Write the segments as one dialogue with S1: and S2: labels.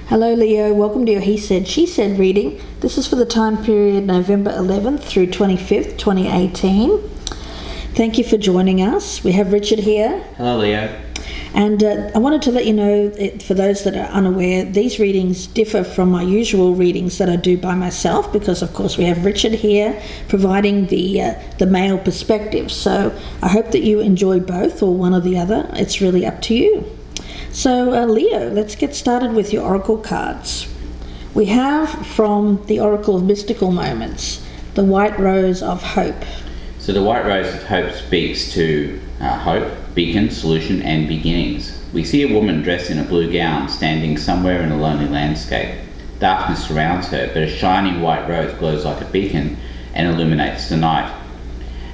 S1: Hello Leo, welcome to your He Said, She Said reading. This is for the time period November 11th through 25th, 2018. Thank you for joining us. We have Richard here.
S2: Hello Leo.
S1: And I wanted to let you know, for those that are unaware, these readings differ from my usual readings that I do by myself because, of course, we have Richard here providing the male perspective. So I hope that you enjoy both or one or the other. It's really up to you. So Leo, let's get started with your oracle cards. We have from the Oracle of Mystical Moments, the White Rose of Hope.
S2: So the White Rose of Hope speaks to hope, beacon, solution and beginnings. We see a woman dressed in a blue gown standing somewhere in a lonely landscape. Darkness surrounds her, but a shining white rose glows like a beacon and illuminates the night.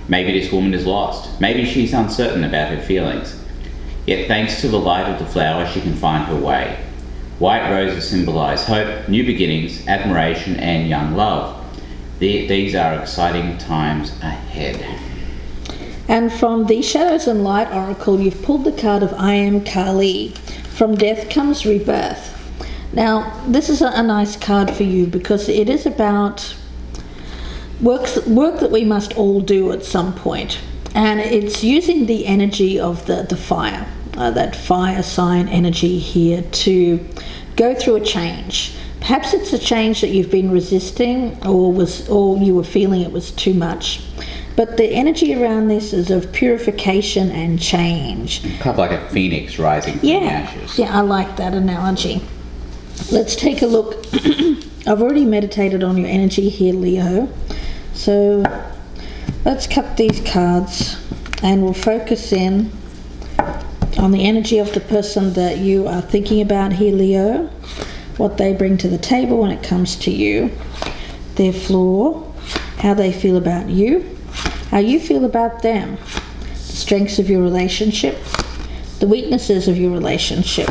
S2: Maybe this woman is lost. Maybe she's uncertain about her feelings. Yet thanks to the light of the flower, she can find her way. White roses symbolize hope, new beginnings, admiration, and young love. These are exciting times ahead.
S1: And from the Shadows and Light Oracle, you've pulled the card of I Am Kali. From death comes rebirth. Now, this is a nice card for you because it is about work that we must all do at some point. And it's using the energy of the fire, that fire sign energy here to go through a change. Perhaps it's a change that you've been resisting or you were feeling it was too much. But the energy around this is of purification and change.
S2: Kind of like a phoenix rising from the ashes.
S1: Yeah, I like that analogy. Let's take a look. I've already meditated on your energy here, Leo. So let's cut these cards and we'll focus in on the energy of the person that you are thinking about here, Leo. What they bring to the table when it comes to you. Their flaw, how they feel about you. How you feel about them, the strengths of your relationship, the weaknesses of your relationship,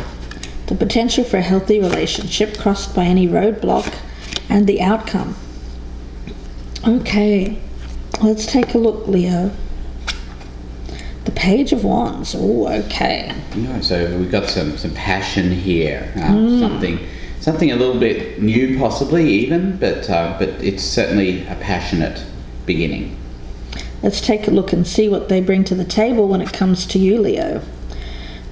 S1: the potential for a healthy relationship crossed by any roadblock, and the outcome. Okay, let's take a look, Leo. The Page of Wands. Oh, okay.
S2: Yeah, so we've got some passion here. Something a little bit new, possibly even, but it's certainly a passionate beginning.
S1: Let's take a look and see what they bring to the table when it comes to you, Leo.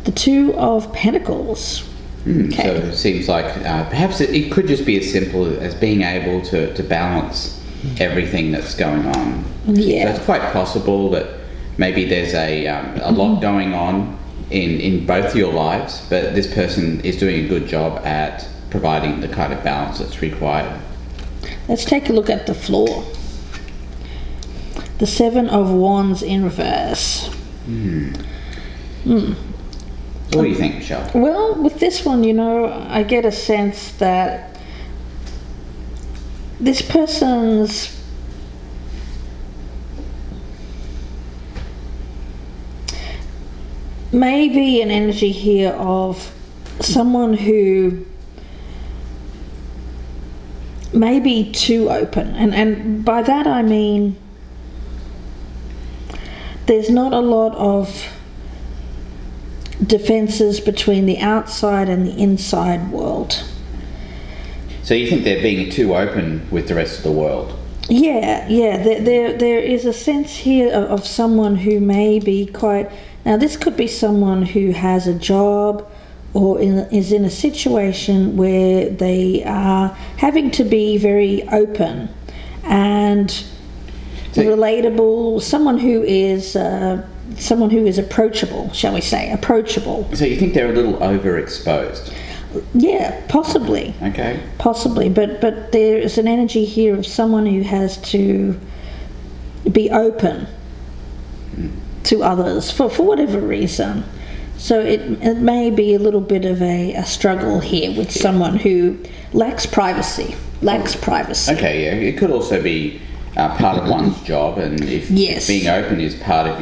S1: The Two of Pentacles. Okay.
S2: So it seems like perhaps it could just be as simple as being able to balance everything that's going on.
S1: Yeah.
S2: So it's quite possible that maybe there's a lot going on in both your lives, but this person is doing a good job at providing the kind of balance that's required.
S1: Let's take a look at the floor. The Seven of Wands in reverse.
S2: What do you think, Michelle?
S1: Well, with this one, you know, I get a sense that this person's maybe an energy here of someone who may be too open. And by that I mean there's not a lot of defenses between the outside and the inside world.
S2: So you think they're being too open with the rest of the world?
S1: Yeah. There is a sense here of someone who may be quite... Now this could be someone who has a job or is in a situation where they are having to be very open and relatable, someone who is approachable, shall we say, approachable.
S2: So you think they're a little overexposed?
S1: Yeah, possibly.
S2: Okay.
S1: Possibly, but there is an energy here of someone who has to be open to others for whatever reason. So it may be a little bit of a struggle here with someone who lacks privacy.
S2: Okay, yeah. It could also be part of one's job, and if being open is part of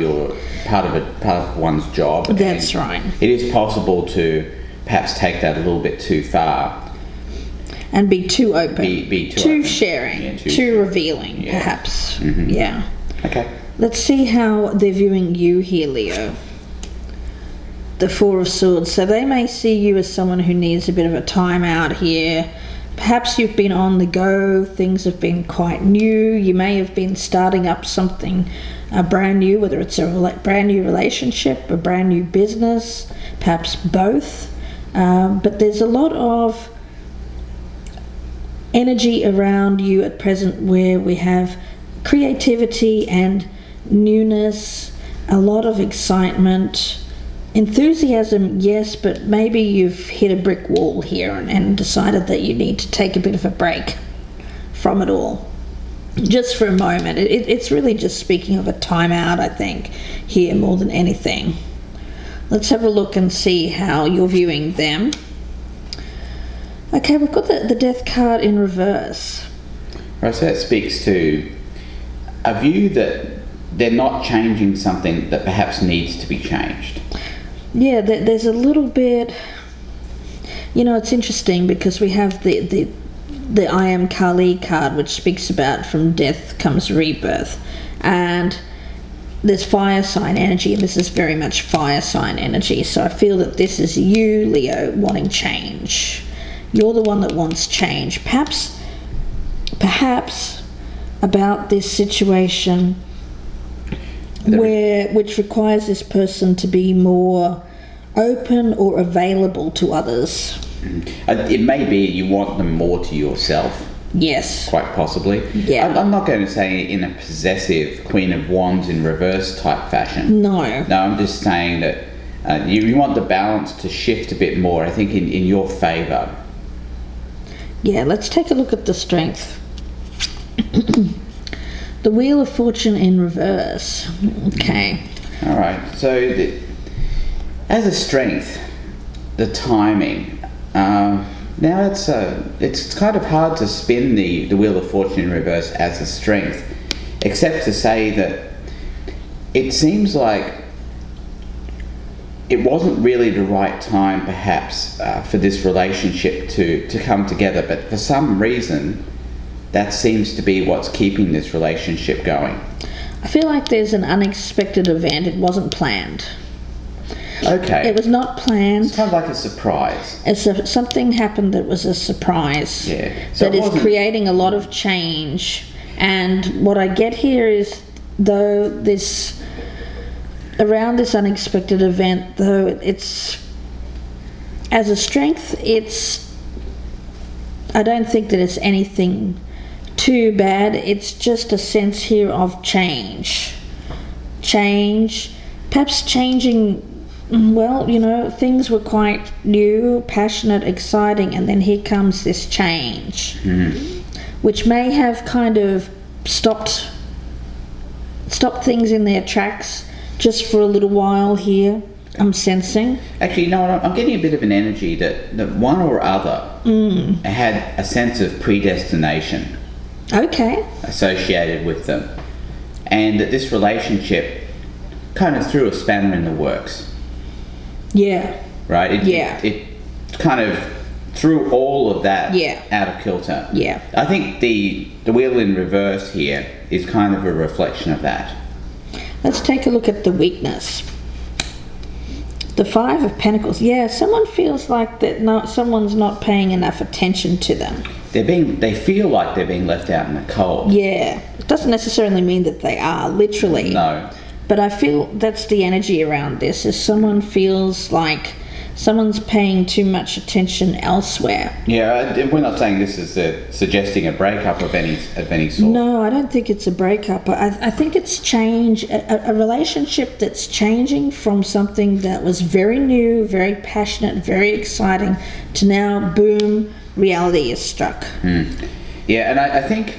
S2: one's job,
S1: that's right.
S2: It is possible to perhaps take that a little bit too far
S1: and be too open,
S2: be
S1: too
S2: open.
S1: Sharing, too revealing, perhaps.
S2: Okay.
S1: Let's see how they're viewing you here, Leo. the Four of Swords. So they may see you as someone who needs a bit of a time out here. Perhaps you've been on the go, things have been quite new, you may have been starting up something brand new, whether it's a brand new relationship, a brand new business, perhaps both. But there's a lot of energy around you at present where we have creativity and newness, a lot of excitement. Enthusiasm, yes, but maybe you've hit a brick wall here and decided that you need to take a bit of a break from it all. Just for a moment. It's really just speaking of a timeout, I think, here more than anything. Let's have a look and see how you're viewing them. Okay, we've got the Death card in reverse.
S2: Right, so that speaks to a view that they're not changing something that perhaps needs to be changed.
S1: Yeah, there's a little bit, you know, it's interesting because we have the I Am Kali card, which speaks about from death comes rebirth, and there's fire sign energy, and this is very much fire sign energy. So I feel that this is you, Leo, wanting change. You're the one that wants change. Perhaps about this situation which requires this person to be more open or available to others.
S2: It may be you want them more to yourself.
S1: Yes.
S2: Quite possibly.
S1: Yeah.
S2: I'm not going to say in a possessive Queen of Wands in reverse type fashion.
S1: No.
S2: No, I'm just saying that you want the balance to shift a bit more, I think, in your favour.
S1: Yeah, let's take a look at the strength. The Wheel of Fortune in reverse. Okay.
S2: All right. So, as a strength, the timing. Now it's kind of hard to spin the Wheel of Fortune in reverse as a strength, except to say that it seems like it wasn't really the right time, perhaps, for this relationship to come together. But for some reason, that seems to be what's keeping this relationship going.
S1: I feel like there's an unexpected event. It wasn't planned.
S2: Okay.
S1: It was not planned.
S2: It's kind of like a surprise.
S1: Something happened that was a surprise.
S2: Yeah. So
S1: that is creating a lot of change. And what I get here is, though, around this unexpected event, though it's, as a strength, I don't think that it's anything too bad. It's just a sense here of change. Perhaps changing. Well, you know, things were quite new, passionate, exciting, and then here comes this change, which may have kind of stopped things in their tracks just for a little while here, I'm sensing.
S2: Actually, you know what, I'm getting a bit of an energy that one or other had a sense of predestination associated with them, and that this relationship kind of threw a spanner in the works.
S1: Yeah.
S2: Right? It kind of threw all of that out of kilter.
S1: Yeah.
S2: I think the wheel in reverse here is kind of a reflection of that.
S1: Let's take a look at the weakness. The Five of Pentacles. Yeah, someone feels like that someone's not paying enough attention to them.
S2: They feel like they're being left out in the cold.
S1: Yeah. It doesn't necessarily mean that they are, literally.
S2: No.
S1: But I feel that's the energy around this, is someone feels like someone's paying too much attention elsewhere.
S2: Yeah, we're not saying this is suggesting a breakup of any sort.
S1: No, I don't think it's a breakup. I think it's change, a relationship that's changing from something that was very new, very passionate, very exciting, to now, boom, reality is struck.
S2: Yeah, and I think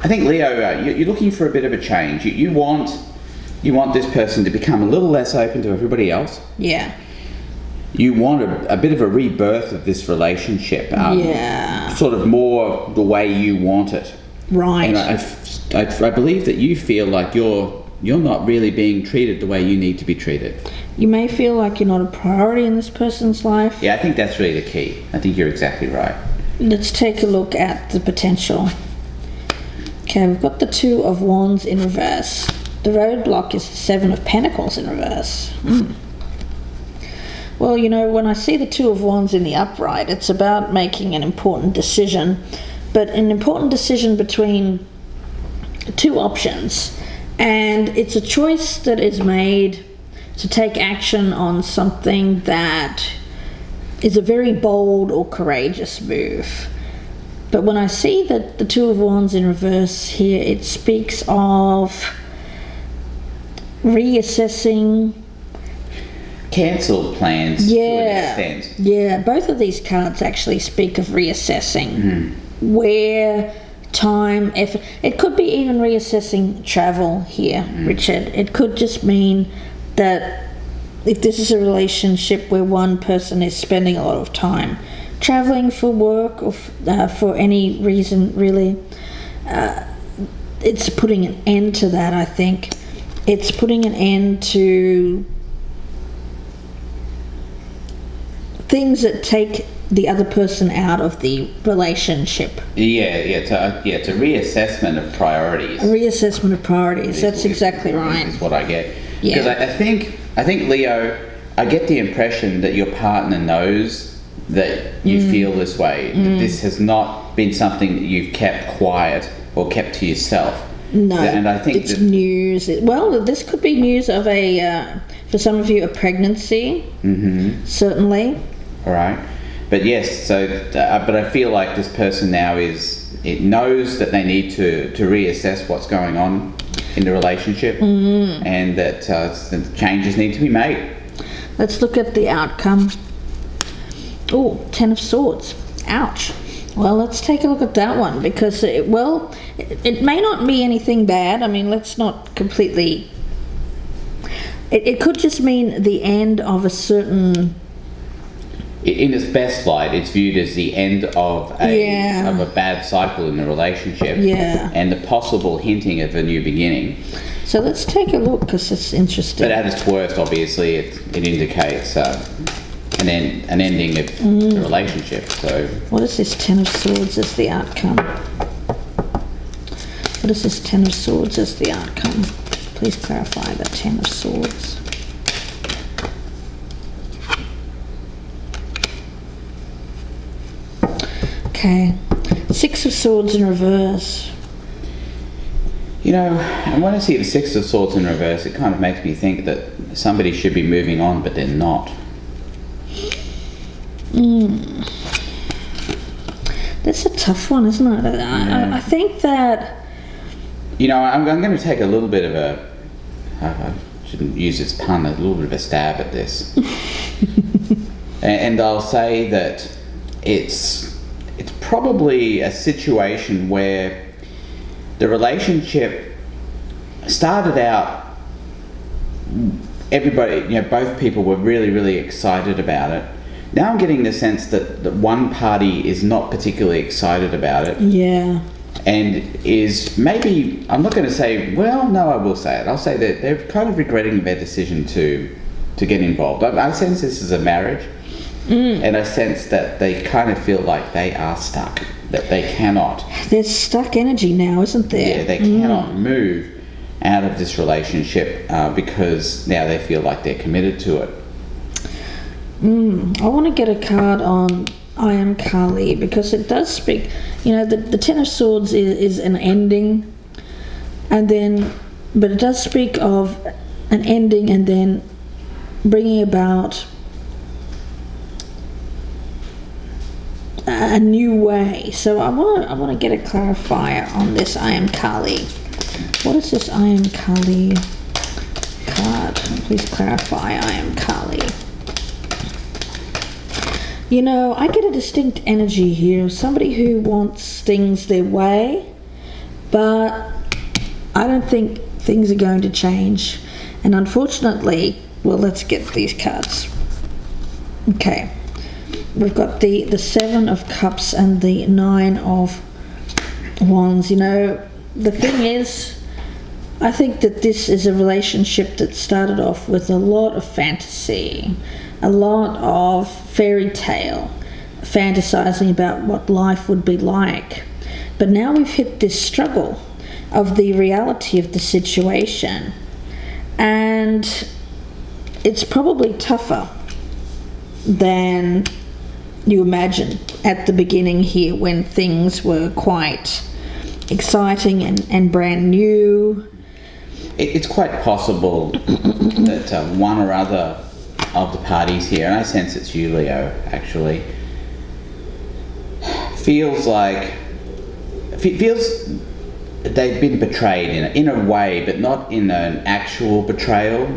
S2: Leo, you're looking for a bit of a change. You want this person to become a little less open to everybody else.
S1: Yeah.
S2: You want a bit of a rebirth of this relationship. Sort of more the way you want it.
S1: Right.
S2: And I believe that you feel like you're not really being treated the way you need to be treated.
S1: You may feel like you're not a priority in this person's life.
S2: Yeah, I think that's really the key. I think you're exactly right.
S1: Let's take a look at the potential. Okay, we've got the Two of Wands in reverse. The roadblock is the Seven of Pentacles in reverse. Well, you know, when I see the Two of Wands in the upright, it's about making an important decision, but an important decision between two options. And it's a choice that is made to take action on something that is a very bold or courageous move. But when I see that the Two of Wands in reverse here, it speaks of reassessing,
S2: cancelled plans to an extent.
S1: Yeah, both of these cards actually speak of reassessing where time, effort. It could be even reassessing travel here, Richard. It could just mean that if this is a relationship where one person is spending a lot of time traveling for work or for any reason, really, it's putting an end to that, I think. It's putting an end to things that take the other person out of the relationship.
S2: It's a reassessment of priorities.
S1: A reassessment of priorities. That's exactly right.
S2: Is what I get.
S1: Yeah.
S2: Because I think Leo, I get the impression that your partner knows that you feel this way. That this has not been something that you've kept quiet or kept to yourself.
S1: No,
S2: and I think
S1: it's news. Well, this could be news of for some of you, a pregnancy. Certainly.
S2: All right. But yes, so but I feel like this person now knows that they need to reassess what's going on in the relationship, and that changes need to be made.
S1: Let's look at the outcome. Oh, Ten of Swords. Ouch. Well, let's take a look at that one, because it may not be anything bad. I mean, let's not completely... It could just mean the end of a certain...
S2: In its best light, it's viewed as the end of a bad cycle in the relationship, and the possible hinting of a new beginning.
S1: So let's take a look, because it's interesting.
S2: But at its worst, obviously, it indicates an ending of the relationship. So
S1: what is this Ten of Swords as the outcome? What is this Ten of Swords as the outcome? Please clarify the Ten of Swords. Okay, Six of Swords in reverse.
S2: You know, and when I see the Six of Swords in reverse, it kind of makes me think that somebody should be moving on, but they're not.
S1: That's a tough one, isn't it? I think that...
S2: You know, I'm going to take a little bit of I shouldn't use this pun, a little bit of a stab at this. And I'll say that it's probably a situation where the relationship started out, everybody, you know, both people were really, really excited about it. Now I'm getting the sense that one party is not particularly excited about it.
S1: Yeah.
S2: And is maybe, I'm not going to say, well, no, I will say it. I'll say that they're kind of regretting their decision to get involved. I sense this is a marriage. And I sense that they kind of feel like they are stuck, that they cannot.
S1: There's stuck energy now, isn't there?
S2: Yeah, they cannot move out of this relationship because now they feel like they're committed to it.
S1: I want to get a card on I Am Kali, because it does speak, you know, the Ten of Swords is an ending, and then, but it does speak of an ending and then bringing about a new way. So I want to get a clarifier on this I Am Kali. What is this I Am Kali card? Please clarify I Am Kali. You know, I get a distinct energy here. Somebody who wants things their way, but I don't think things are going to change. And unfortunately, well, let's get these cards. Okay. We've got the Seven of Cups and the Nine of Wands. You know, the thing is, I think that this is a relationship that started off with a lot of fantasy, a lot of fairy tale, fantasizing about what life would be like. But now we've hit this struggle of the reality of the situation, and it's probably tougher than you imagine at the beginning here, when things were quite exciting and brand new.
S2: It's quite possible that one or other of the parties here, and I sense it's you, Leo, actually, feels they've been betrayed in a way, but not in an actual betrayal,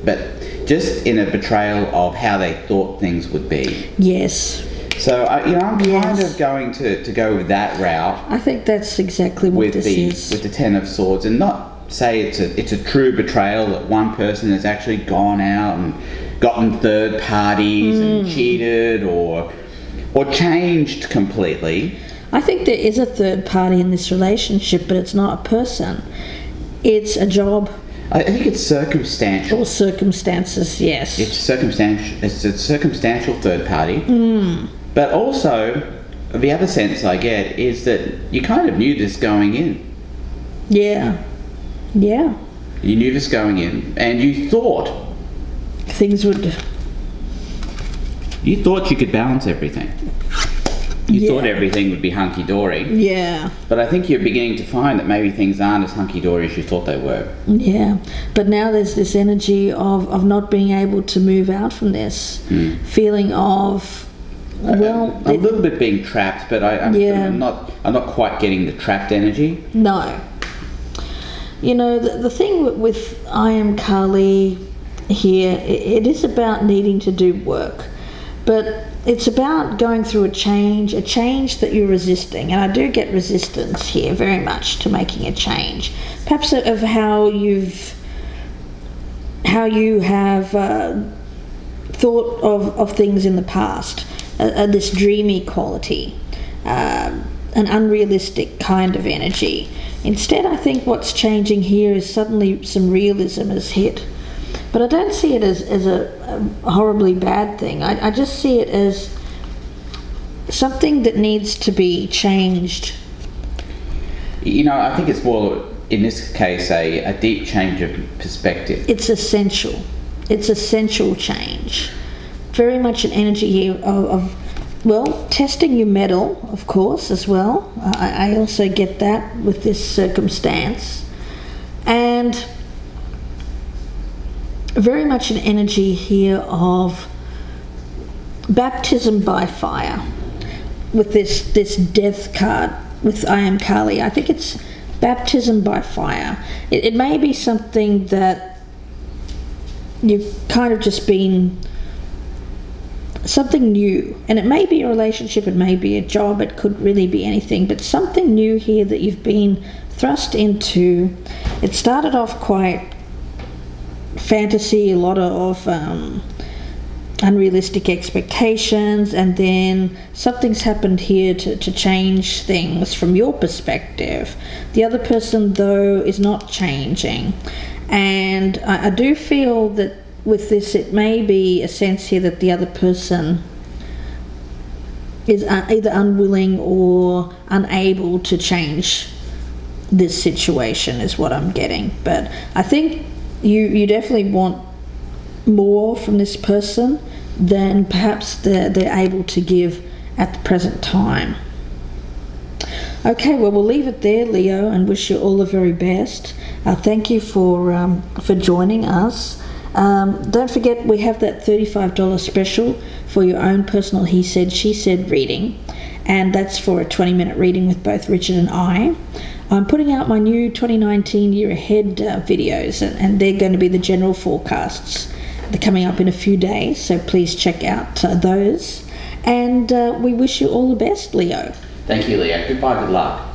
S2: but just in a betrayal of how they thought things would be.
S1: Yes.
S2: So, I'm kind of going to go with that route.
S1: I think that's exactly what this is. With
S2: the Ten of Swords, and not say it's a true betrayal that one person has actually gone out and gotten third parties and cheated or changed completely.
S1: I think there is a third party in this relationship, but it's not a person. It's a job.
S2: I think it's circumstantial.
S1: Or circumstances, yes.
S2: It's circumstantial. It's a circumstantial third party. But also, the other sense I get is that you kind of knew this going in.
S1: Yeah. Yeah.
S2: You knew this going in, and you thought
S1: things would...
S2: You thought you could balance everything. You thought everything would be hunky-dory.
S1: Yeah.
S2: But I think you're beginning to find that maybe things aren't as hunky-dory as you thought they were.
S1: Yeah. But now there's this energy of not being able to move out from this. Feeling of, well...
S2: a little bit being trapped, but I'm not quite getting the trapped energy.
S1: No. You know, the thing with I Am Kali here, it is about needing to do work. But it's about going through a change that you're resisting. And I do get resistance here very much to making a change. Perhaps of how you have thought of things in the past. This dreamy quality, an unrealistic kind of energy. Instead, I think what's changing here is suddenly some realism has hit. But I don't see it as a horribly bad thing. I just see it as something that needs to be changed.
S2: I think it's more, in this case, a deep change of perspective.
S1: It's essential. It's essential change. Very much an energy here of testing your mettle, of course, as well. I also get that with this circumstance. And very much an energy here of baptism by fire with this death card with I Am Kali. I think it's baptism by fire. It may be something that you've kind of just been something new, and it may be a relationship, it may be a job, it could really be anything, but something new here that you've been thrust into. It started off quite fantasy, a lot of unrealistic expectations, and then something's happened here to change things from your perspective. The other person, though, is not changing, and I do feel that with this it may be a sense here that the other person is either unwilling or unable to change this situation, is what I'm getting. But I think you definitely want more from this person than perhaps they're able to give at the present time. Okay, well, we'll leave it there, Leo, and wish you all the very best. Thank you for joining us. Don't forget, we have that $35 special for your own personal he said, she said reading, and that's for a 20-minute reading with both Richard and I. I'm putting out my new 2019 year ahead videos, and they're going to be the general forecasts. They're coming up in a few days, so please check out those. And we wish you all the best, Leo.
S2: Thank you, Leo. Goodbye, good luck.